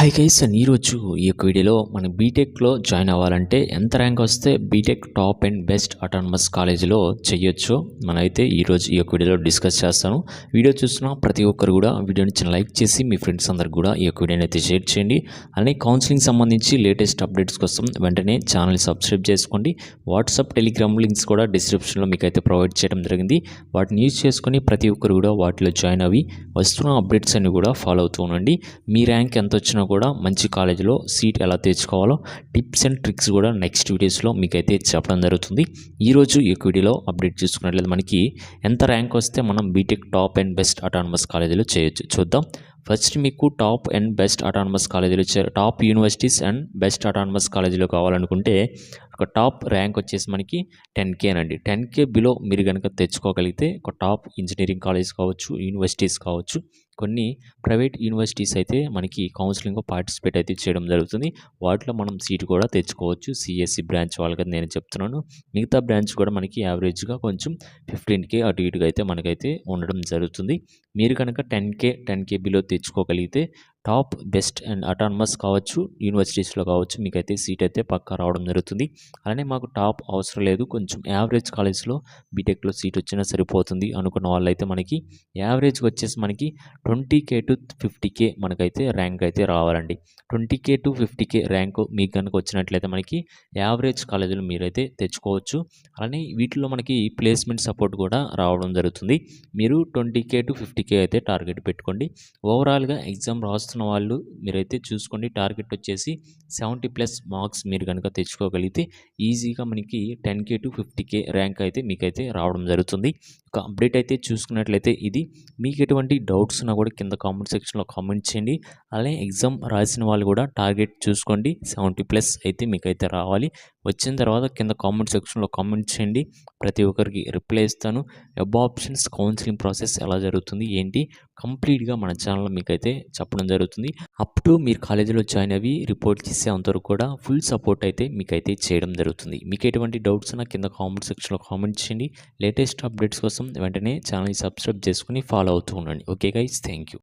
Hi guys and ఈరోజు ఈ యొక్క వీడియోలో మన బీటెక్లో జాయిన్ అవ్వాలంటే ఎంత ర్యాంక్ వస్తే BTech top and best autonomous కాలేజీలో చేయొచ్చు మనమైతే ఈరోజు ఈ యొక్క వీడియోలో డిస్కస్ చేస్తాను. వీడియో చూస్తున్న ప్రతి ఒక్కరు కూడా వీడియోని చిన్న లైక్ చేసి మీ ఫ్రెండ్స్ అందరికి కూడా ఈ యొక్క వీడియోని అయితే షేర్ చేయండి. అలానే కౌన్సిలింగ్ సంబంధించి లేటెస్ట్ అప్డేట్స్ కోసం వెంటనే ఛానల్ని సబ్స్క్రైబ్ చేసుకోండి. వాట్సాప్ టెలిగ్రామ్ లింక్స్ కూడా డిస్క్రిప్షన్లో మీకు అయితే ప్రొవైడ్ చేయడం జరిగింది. వాటిని యూజ్ చేసుకొని ప్రతి ఒక్కరు కూడా వాటిలో జాయిన్ అవి వస్తున్న అప్డేట్స్ అన్ని కూడా ఫాలో అవుతూ ఉండండి. మీ ర్యాంక్ ఎంత వచ్చినా కూడా మంచి కాలేజీలో సీట్ ఎలా తెచ్చుకోవాలో టిప్స్ అండ్ ట్రిక్స్ కూడా నెక్స్ట్ వీడియోస్లో మీకైతే చెప్పడం జరుగుతుంది. ఈరోజు ఈ వీడియోలో అప్డేట్ చూసుకున్నట్లయితే మనకి ఎంత ర్యాంక్ వస్తే మనం BTech top and best autonomous కాలేజీలో చేయొచ్చు చూద్దాం. ఫస్ట్ మీకు టాప్ అండ్ బెస్ట్ అటానమస్ కాలేజీలో top universities and best autonomous కాలేజీలో కావాలనుకుంటే ఒక టాప్ ర్యాంక్ వచ్చేసి మనకి 10K అండి. 10K బిలో మీరు కనుక తెచ్చుకోగలిగితే ఒక టాప్ ఇంజనీరింగ్ కాలేజ్ కావచ్చు, యూనివర్సిటీస్ కావచ్చు, కొన్ని ప్రైవేట్ యూనివర్సిటీస్ అయితే మనకి కౌన్సిలింగ్లో పార్టిసిపేట్ అయితే చేయడం జరుగుతుంది. వాటిలో మనం సీట్ కూడా తెచ్చుకోవచ్చు. సిఎస్సి బ్రాంచ్ వాళ్ళకైతే నేను చెప్తున్నాను. మిగతా బ్రాంచ్ కూడా మనకి యావరేజ్గా కొంచెం 15K అటు ఇటుగా అయితే మనకైతే ఉండడం జరుగుతుంది. మీరు కనుక 10K బిలో తెచ్చుకోగలిగితే టాప్ బెస్ట్ అండ్ అటానమస్ కావచ్చు, యూనివర్సిటీస్లో కావచ్చు, మీకైతే సీట్ అయితే పక్కా రావడం జరుగుతుంది. అలానే మాకు టాప్ అవసరం లేదు, కొంచెం యావరేజ్ కాలేజ్లో బీటెక్లో సీట్ వచ్చినా సరిపోతుంది అనుకున్న వాళ్ళైతే మనకి యావరేజ్గా వచ్చేసి మనకి 20K to 50K మనకైతే ర్యాంక్ అయితే రావాలండి. 20K to 50K ర్యాంకు మీకు కనుక వచ్చినట్లయితే మనకి యావరేజ్ కాలేజీలు మీరైతే తెచ్చుకోవచ్చు. అలానే వీటిలో మనకి ప్లేస్మెంట్ సపోర్ట్ కూడా రావడం జరుగుతుంది. మీరు 20K to 50K అయితే టార్గెట్ పెట్టుకోండి. ఓవరాల్గా ఎగ్జామ్ రాస్తున్న వాళ్ళు మీరైతే చూసుకోండి. టార్గెట్ వచ్చేసి 70+ మార్క్స్ మీరు కనుక తెచ్చుకోగలిగితే ఈజీగా మనకి 10K to 50K ర్యాంక్ అయితే మీకైతే రావడం జరుగుతుంది. ఒక అప్డేట్ అయితే చూసుకున్నట్లయితే ఇది. మీకు ఎటువంటి డౌట్స్ ఉన్నా కూడా కింద కామెంట్ సెక్షన్లో కామెంట్ చేయండి. అలానే ఎగ్జామ్ రాసిన వాళ్ళు కూడా టార్గెట్ చూసుకోండి, 70+ అయితే మీకైతే రావాలి. వచ్చిన తర్వాత కింద కామెంట్ సెక్షన్లో కామెంట్ చేయండి. ప్రతి ఒక్కరికి రిప్లై ఇస్తాను. వెబ్ ఆప్షన్స్ కౌన్సిలింగ్ ప్రాసెస్ ఎలా జరుగుతుంది ఏంటి కంప్లీట్గా మన ఛానల్లో మీకైతే చెప్పడం జరుగుతుంది. అప్ టు మీరు కాలేజీలో జాయిన్ అయ్యి రిపోర్ట్ చేసేంతవరకు కూడా ఫుల్ సపోర్ట్ అయితే మీకైతే చేయడం జరుగుతుంది. మీకు ఎటువంటి డౌట్స్ ఉన్నా కింద కామెంట్ సెక్షన్లో కామెంట్ చేయండి. లేటెస్ట్ అప్డేట్స్ కోసం వెంటనే ఛానల్ని సబ్స్క్రైబ్ చేసుకుని ఫాలో అవుతూ ఉండండి. Okay guys, thank you.